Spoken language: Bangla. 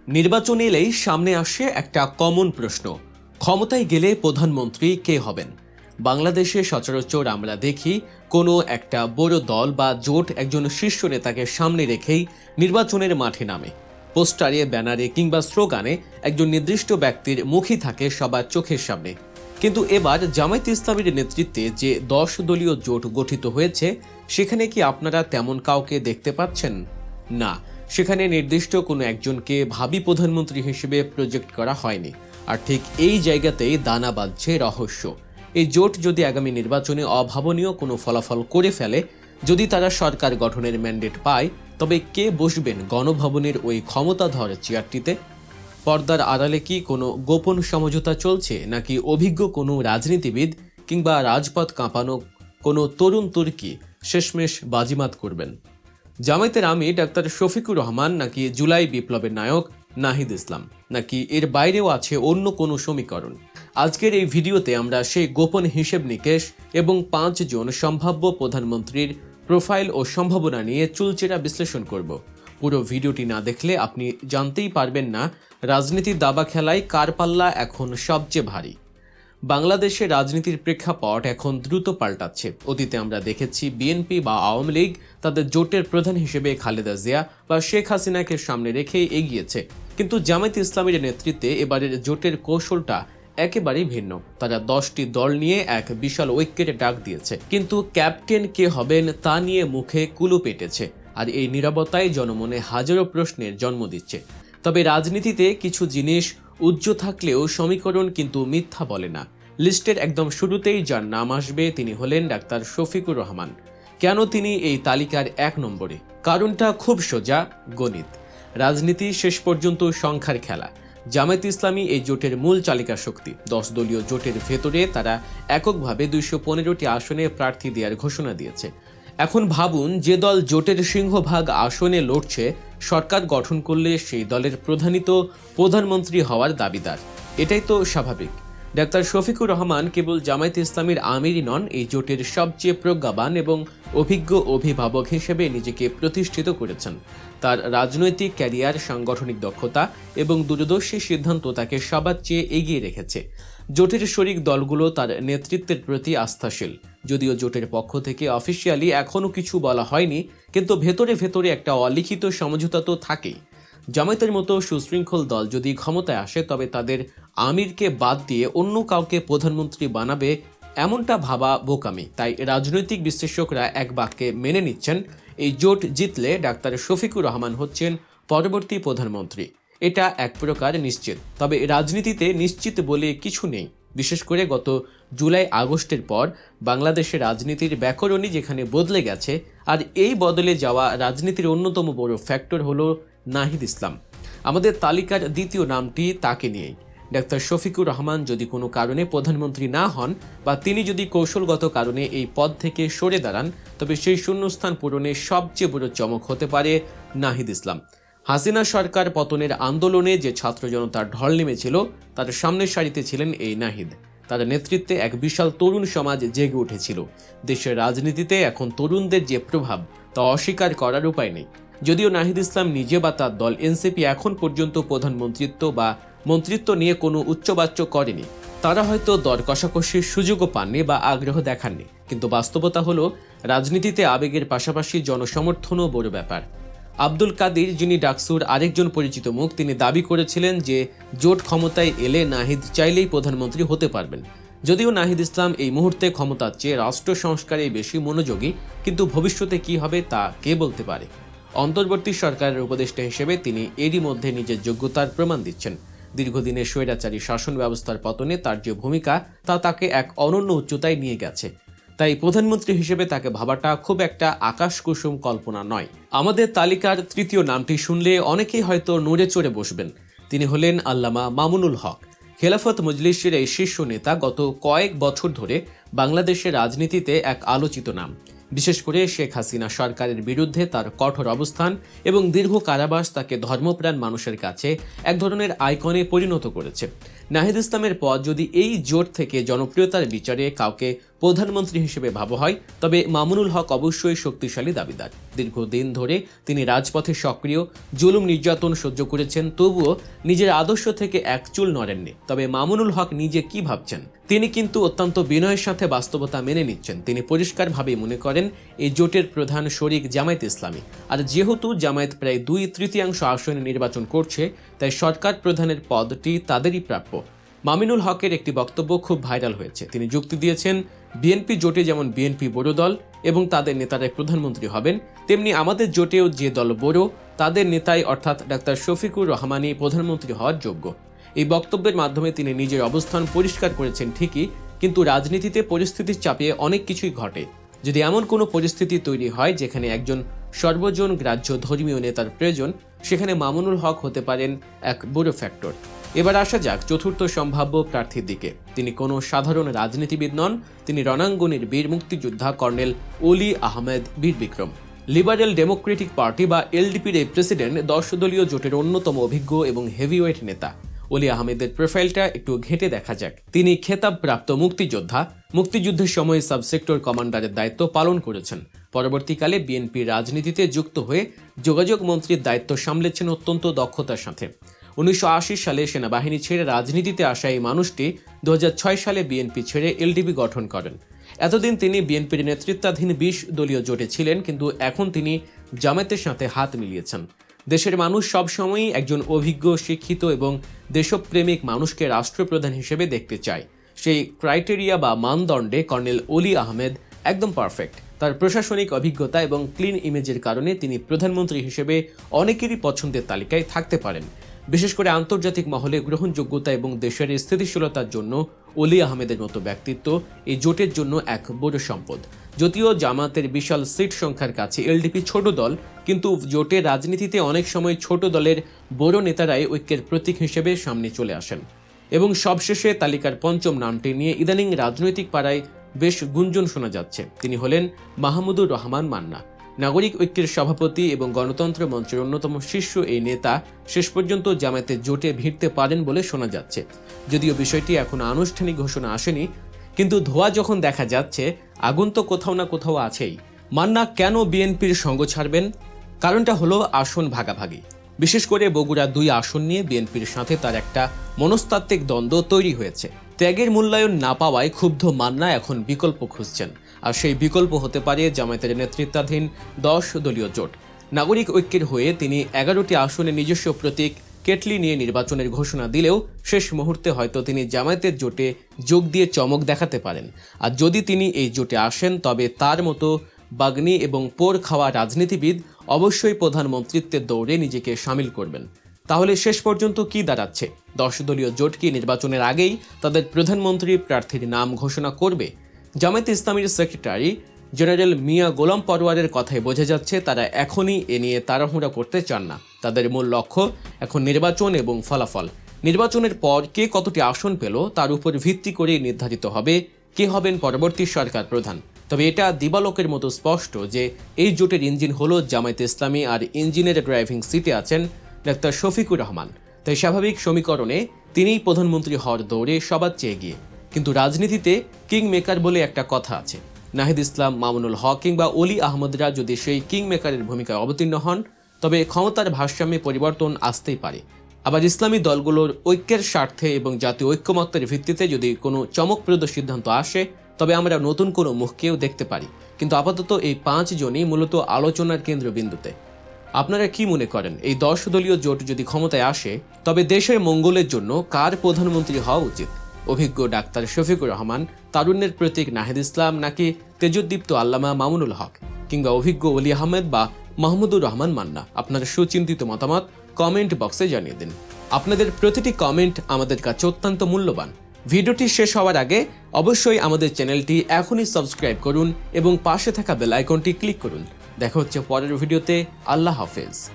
নির্বাচন এলেই সামনে আসে একটা কমন প্রশ্ন, ক্ষমতায় গেলে প্রধানমন্ত্রী কে হবেন। বাংলাদেশে সচরাচর আমরা দেখি কোনো একটা বড় দল বা জোট একজন শীর্ষ নেতাকে সামনে রেখেই নির্বাচনের মাঠে নামে। পোস্টারে, ব্যানারে কিংবা স্লোগানে একজন নির্দিষ্ট ব্যক্তির মুখই থাকে সবার চোখের সামনে। কিন্তু এবার জামায়াতে ইসলামীর নেতৃত্বে যে 10 দলীয় জোট গঠিত হয়েছে, সেখানে কি আপনারা তেমন কাউকে দেখতে পাচ্ছেন? না, সেখানে নির্দিষ্ট কোনো একজনকে ভাবি প্রধানমন্ত্রী হিসেবে প্রজেক্ট করা হয়নি। আর ঠিক এই জায়গাতেই দানা বাঁধছে রহস্য। এই জোট যদি আগামী নির্বাচনে অভাবনীয় কোনো ফলাফল করে ফেলে, যদি তারা সরকার গঠনের ম্যান্ডেট পায়, তবে কে বসবেন গণভবনের ওই ক্ষমতাধর চেয়ারটিতে? পর্দার আড়ালে কি কোনো গোপন সমঝোতা চলছে, নাকি অভিজ্ঞ কোনো রাজনীতিবিদ কিংবা রাজপথ কাঁপানো কোনো তরুণ তুর্কি শেষমেশ বাজিমাত করবেন? জামায়াতের আমির ডাক্তার শফিকুর রহমান, নাকি জুলাই বিপ্লবের নায়ক নাহিদ ইসলাম, নাকি এর বাইরেও আছে অন্য কোনো সমীকরণ? আজকের এই ভিডিওতে আমরা সেই গোপন হিসেব নিকেশ এবং 5 জন সম্ভাব্য প্রধানমন্ত্রীর প্রোফাইল ও সম্ভাবনা নিয়ে চুলচেরা বিশ্লেষণ করব। পুরো ভিডিওটি না দেখলে আপনি জানতেই পারবেন না রাজনীতির দাবা খেলায় কার পাল্লা এখন সবচেয়ে ভারী। বাংলাদেশের রাজনীতির প্রেক্ষাপট এখন দ্রুত পাল্টাচ্ছে। অতীতে আমরা দেখেছি বিএনপি বা আওয়ামী লীগ তাদের জোটের প্রধান হিসেবে খালেদা জিয়া বা শেখ হাসিনাকে সামনে রেখেই এগিয়েছে, কিন্তু জামায়াতে ইসলামীর নেতৃত্বে এবারের জোটের কৌশলটা একেবারেই ভিন্ন। তারা 10টি দল নিয়ে এক বিশাল ঐক্যের ডাক দিয়েছে, কিন্তু ক্যাপ্টেন কে হবেন তা নিয়ে মুখে কুলু পেটেছে। আর এই নীরবতাই জনমনে হাজারো প্রশ্নের জন্ম দিচ্ছে। তবে রাজনীতিতে কিছু জিনিস উজ্জ্ব থাকলেও সমীকরণ কিন্তু মিথ্যা বলে না। লিস্টের একদম শুরুতেই যার নাম আসবে তিনি হলেন ডাক্তার শফিকুর রহমান। কেন তিনি এই তালিকার 1 নম্বরে? কারণটা খুব সোজা, গণিত। রাজনীতি শেষ পর্যন্ত সংখ্যার খেলা। জামায়াতে ইসলামী এই জোটের মূল চালিকা শক্তি। 10 দলীয় জোটের ভেতরে তারা এককভাবে 215টি আসনে প্রার্থী দেওয়ার ঘোষণা দিয়েছে। এখন ভাবুন, যে দল জোটের সিংহভাগ আসনে লড়ছে, সরকার গঠন করলে সেই দলের প্রধানই তো প্রধানমন্ত্রী হওয়ার দাবিদার। এটাই তো স্বাভাবিক। ডাক্তার শফিকুর রহমান কেবল জামায়াতে ইসলামীর আমিরই নন, এই জোটের সবচেয়ে প্রজ্ঞাবান এবং অভিজ্ঞ অভিভাবক হিসেবে নিজেকে প্রতিষ্ঠিত করেছেন। তার রাজনৈতিক ক্যারিয়ার, সাংগঠনিক দক্ষতা এবং দূরদর্শী সিদ্ধান্ত তাকে সবার চেয়ে এগিয়ে রেখেছে। জোটের শরিক দলগুলো তার নেতৃত্বের প্রতি আস্থাশীল। যদিও জোটের পক্ষ থেকে অফিসিয়ালি এখনও কিছু বলা হয়নি, কিন্তু ভেতরে ভেতরে একটা অলিখিত সমঝোতা তো থাকেই। জামায়াতের মতো সুশৃঙ্খল দল যদি ক্ষমতায় আসে, তবে তাদের আমিরকে বাদ দিয়ে অন্য কাউকে প্রধানমন্ত্রী বানাবে, এমনটা ভাবা বোকামি। তাই রাজনৈতিক বিশ্লেষকরা এক বাক্যে মেনে নিচ্ছেন, এই জোট জিতলে ডাক্তার শফিকুর রহমান হচ্ছেন পরবর্তী প্রধানমন্ত্রী। এটা এক প্রকার নিশ্চিত। তবে রাজনীতিতে নিশ্চিত বলে কিছু নেই। বিশেষ করে গত জুলাই আগস্টের পর বাংলাদেশের রাজনীতির ব্যাকরণই যেখানে বদলে গেছে, আর এই বদলে যাওয়া রাজনীতির অন্যতম বড় ফ্যাক্টর হলো নাহিদ ইসলাম। আমাদের তালিকার দ্বিতীয় নামটি তাকে নিয়েই। ডাক্তার শফিকুর রহমান যদি কোনো কারণে প্রধানমন্ত্রী না হন, বা তিনি যদি কৌশলগত কারণে এই পদ থেকে সরে দাঁড়ান, তবে সেই শূন্যস্থান পূরণে সবচেয়ে বড় চমক হতে পারে নাহিদ ইসলাম। হাসিনা সরকার পতনের আন্দোলনে যে ছাত্র জনতার ঢল নেমেছিল, তার সামনের সারিতে ছিলেন এই নাহিদ। তার নেতৃত্বে এক বিশাল তরুণ সমাজ জেগে উঠেছিল। দেশের রাজনীতিতে এখন তরুণদের যে প্রভাব, তা অস্বীকার করার উপায় নেই। যদিও নাহিদ ইসলাম নিজে বা তার দল এনসিপি এখন পর্যন্ত প্রধানমন্ত্রিত্ব বা মন্ত্রিত্ব নিয়ে কোনো উচ্চবাচ্য করেনি, তারা হয়তো দর কষাকষির সুযোগও পাননি বা আগ্রহ দেখাননি, কিন্তু বাস্তবতা হলো রাজনীতিতে আবেগের পাশাপাশি জনসমর্থনও বড় ব্যাপার। আব্দুল কাদির, যিনি ডাকসুর আরেকজন পরিচিত মুখ, তিনি দাবি করেছিলেন যে জোট ক্ষমতায় এলে নাহিদ চাইলেই প্রধানমন্ত্রী হতে পারবেন। যদিও নাহিদ ইসলাম এই মুহূর্তে ক্ষমতার চেয়ে রাষ্ট্র সংস্কারে বেশি মনোযোগী, কিন্তু ভবিষ্যতে কি হবে তা কে বলতে পারে। অন্তর্বর্তী সরকারের উপদেষ্টা হিসেবে তিনি এরই মধ্যে নিজের যোগ্যতার প্রমাণ দিচ্ছেন। দীর্ঘদিনের স্বৈরাচারী শাসন ব্যবস্থার পতনে তার যে ভূমিকা, তা তাকে এক অনন্য উচ্চতায় নিয়ে গেছে। তাই প্রধানমন্ত্রী হিসেবে তাকে ভাবাটা খুব একটা আকাশকুসুম কল্পনা নয়। আমাদের তালিকার তৃতীয় নামটি শুনলে অনেকেই হয়তো নড়ে চড়ে বসবেন। তিনি হলেন আল্লামা মামুনুল হক। খেলাফত মজলিসের এই শীর্ষ নেতা গত কয়েক বছর ধরে বাংলাদেশের রাজনীতিতে এক আলোচিত নাম। বিশেষ করে শেখ হাসিনা সরকারের বিরুদ্ধে তার কঠোর অবস্থান এবং দীর্ঘ কারাবাস তাকে ধর্মপ্রাণ মানুষের কাছে এক ধরনের আইকনে পরিণত করেছে। নাহিদ ইসলামের পর যদি এই জোট থেকে জনপ্রিয়তার বিচারে কাউকে প্রধানমন্ত্রী হিসেবে ভাবা হয়, তবে মামুনুল হক অবশ্যই শক্তিশালী দাবিদার। দীর্ঘদিন ধরে তিনি রাজপথে সক্রিয়, জুলুম নির্যাতন সহ্য করেছেন, তবুও নিজের আদর্শ থেকে এক চুল নড়েননি। তবে মামুনুল হক নিজে কি ভাবছেন? তিনি কিন্তু অত্যন্ত বিনয়ের সাথে বাস্তবতা মেনে নিচ্ছেন। তিনি পরিষ্কারভাবে মনে করেন এই জোটের প্রধান শরিক জামায়াত ইসলামী, আর যেহেতু জামায়াত প্রায় 2/3 আসনে নির্বাচন করছে, তাই সরকার প্রধানের পদটি তাদেরই প্রাপ্য। মামিনুল হকের একটি বক্তব্য খুব ভাইরাল হয়েছে। তিনি যুক্তি দিয়েছেন, বিএনপি জোটে যেমন বিএনপি বড় দল এবং তাদের নেতারাই প্রধানমন্ত্রী হবেন, তেমনি আমাদের জোটেও যে দল বড় তাদের নেতাই অর্থাৎ ডাক্তার শফিকুর রহমানই প্রধানমন্ত্রী হওয়ার যোগ্য। এই বক্তব্যের মাধ্যমে তিনি নিজের অবস্থান পরিষ্কার করেছেন ঠিকই, কিন্তু রাজনীতিতে পরিস্থিতির চাপে অনেক কিছুই ঘটে। যদি এমন কোনো পরিস্থিতি তৈরি হয় যেখানে একজন সর্বজন গ্রাহ্য ধর্মীয় নেতার প্রয়োজন, সেখানে মামুনুল হক হতে পারেন এক বড় ফ্যাক্টর। এবার আসা যাক চতুর্থ সম্ভাব্য প্রার্থীর দিকে। তিনি কোনো সাধারণ রাজনীতিবিদ নন, তিনি রণাঙ্গনের বীর মুক্তিযোদ্ধা কর্নেল অলি আহমেদ বীর বিক্রম। লিবারেল ডেমোক্রেটিক পার্টি বা এলডিপির এই প্রেসিডেন্ট 10 দলীয় জোটের অন্যতম অভিজ্ঞ এবং হেভিওয়েট নেতা। অলি আহমেদের প্রোফাইলটা একটু ঘেঁটে দেখা যাক। তিনি খেতাবপ্রাপ্ত মুক্তিযোদ্ধা, মুক্তিযুদ্ধের সময় সাবসেক্টর কমান্ডারের দায়িত্ব পালন করেছেন। পরবর্তীকালে বিএনপির রাজনীতিতে যুক্ত হয়ে যোগাযোগ মন্ত্রীর দায়িত্ব সামলেছেন অত্যন্ত দক্ষতার সাথে। 1980 সালে সেনাবাহিনী ছেড়ে রাজনীতিতে আসা এই মানুষটি 2006 সালে বিএনপি ছেড়ে এলডিপি গঠন করেন। এতদিন তিনি বিএনপির নেতৃত্বাধীন 20 দলীয় জোটে ছিলেন, কিন্তু এখন তিনি জামায়াতের সাথে হাত মিলিয়েছেন। দেশের মানুষ সবসময়ই একজন অভিজ্ঞ, শিক্ষিত এবং দেশপ্রেমিক মানুষকে রাষ্ট্রপ্রধান হিসেবে দেখতে চায়। সেই ক্রাইটেরিয়া বা মানদণ্ডে কর্নেল অলি আহমেদ একদম পারফেক্ট। তার প্রশাসনিক অভিজ্ঞতা এবং ক্লিন ইমেজের কারণে তিনি প্রধানমন্ত্রী হিসেবে অনেকেরই পছন্দের তালিকায় থাকতে পারেন। বিশেষ করে আন্তর্জাতিক মহলে গ্রহণযোগ্যতা এবং দেশের স্থিতিশীলতার জন্য অলি আহমেদের মতো ব্যক্তিত্ব এই জোটের জন্য এক বড় সম্পদ। যদিও জামায়াতের বিশাল সিট সংখ্যার কাছে এলডিপি ছোট দল, কিন্তু জোটের রাজনীতিতে অনেক সময় ছোট দলের বড় নেতারাই ঐক্যের প্রতীক হিসেবে সামনে চলে আসেন। এবং সবশেষে তালিকার পঞ্চম নামটি নিয়ে ইদানিং রাজনৈতিক পাড়ায় বেশ গুঞ্জন শোনা যাচ্ছে। তিনি হলেন মাহমুদুর রহমান মান্না। নাগরিক ঐক্যের সভাপতি এবং গণতন্ত্র মঞ্চের অন্যতম শীর্ষ এই নেতা শেষ পর্যন্ত জামায়াতের জোটে ভিড়তে পারেন বলে শোনা যাচ্ছে। যদিও বিষয়টি এখনো আনুষ্ঠানিক ঘোষণা আসেনি, কিন্তু ধোঁয়া যখন দেখা যাচ্ছে, আগুন তো কোথাও না কোথাও আছেই। মান্না কেন বিএনপির সঙ্গ ছাড়বেন? কারণটা হলো আসন ভাগাভাগি। বিশেষ করে বগুড়া 2 আসন নিয়ে বিএনপির সাথে তার একটা মনস্তাত্ত্বিক দ্বন্দ্ব তৈরি হয়েছে। ত্যাগের মূল্যায়ন না পাওয়ায় ক্ষুব্ধ মান্না এখন বিকল্প খুঁজছেন, আর সেই বিকল্প হতে পারে জামায়াতের নেতৃত্বাধীন 10 দলীয় জোট। নাগরিক ঐক্যের হয়ে তিনি 11টি আসনে নিজস্ব প্রতীক কেটলি নিয়ে নির্বাচনের ঘোষণা দিলেও শেষ মুহূর্তে হয়তো তিনি জামায়াতের জোটে যোগ দিয়ে চমক দেখাতে পারেন। আর যদি তিনি এই জোটে আসেন, তবে তার মতো বাগ্নি এবং পোড় খাওয়া রাজনীতিবিদ অবশ্যই প্রধানমন্ত্রিত্বের দৌড়ে নিজেকে সামিল করবেন। তাহলে শেষ পর্যন্ত কি দাঁড়াচ্ছে? 10 দলীয় জোট কি নির্বাচনের আগেই তাদের প্রধানমন্ত্রী প্রার্থীর নাম ঘোষণা করবে? জামায়াতে ইসলামীর সেক্রেটারি জেনারেল মিয়া গোলাম পরওয়ারের কথায় বোঝা যাচ্ছে তারা এখনই এ নিয়ে তাড়াহুড়া করতে চান না। তাদের মূল লক্ষ্য এখন নির্বাচন এবং ফলাফল। নির্বাচনের পর কে কতটি আসন পেল তার উপর ভিত্তি করে নির্ধারিত হবে কে হবেন পরবর্তী সরকার প্রধান। তবে এটা দিবালোকের মতো স্পষ্ট যে এই জোটের ইঞ্জিন হলো জামায়াতে ইসলামী, আর ইঞ্জিনের ড্রাইভিং সিটে আছেন ডাক্তার শফিকুর রহমান। তাই স্বাভাবিক সমীকরণে তিনিই প্রধানমন্ত্রী হওয়ার দৌড়ে সবার চেয়ে এগিয়ে। কিন্তু রাজনীতিতে কিং মেকার বলে একটা কথা আছে। নাহিদ ইসলাম, মামুনুল হক কিংবা অলি আহমদরা যদি সেই কিং মেকারের ভূমিকায় অবতীর্ণ হন, তবে ক্ষমতার ভারসাম্যে পরিবর্তন আসতেই পারে। আবার ইসলামী দলগুলোর ঐক্যের স্বার্থে এবং জাতীয় ঐক্যমত্যের ভিত্তিতে যদি কোনো চমকপ্রদ সিদ্ধান্ত আসে, তবে আমরা নতুন কোনো মুখকেও দেখতে পারি। কিন্তু আপাতত এই 5 জনই মূলত আলোচনার কেন্দ্রবিন্দুতে। আপনারা কি মনে করেন, এই 10 দলীয় জোট যদি ক্ষমতায় আসে, তবে দেশের মঙ্গলের জন্য কার প্রধানমন্ত্রী হওয়া উচিত? অভিজ্ঞ ডাক্তার শফিকুর রহমান, তারুণ্যের প্রতীক নাহিদ ইসলাম, নাকি তেজোদ্দীপ্ত আল্লামা মামুনুল হক, কিংবা অভিজ্ঞ অলি আহমেদ বা মাহমুদুর রহমান মান্না? আপনার সুচিন্তিত মতামত কমেন্ট বক্সে জানিয়ে দিন। আপনাদের প্রতিটি কমেন্ট আমাদের কাছে অত্যন্ত মূল্যবান। ভিডিওটি শেষ হওয়ার আগে অবশ্যই আমাদের চ্যানেলটি এখনই সাবস্ক্রাইব করুন এবং পাশে থাকা বেল আইকনটি ক্লিক করুন। দেখা হচ্ছে পরের ভিডিওতে। আল্লাহ হাফেজ।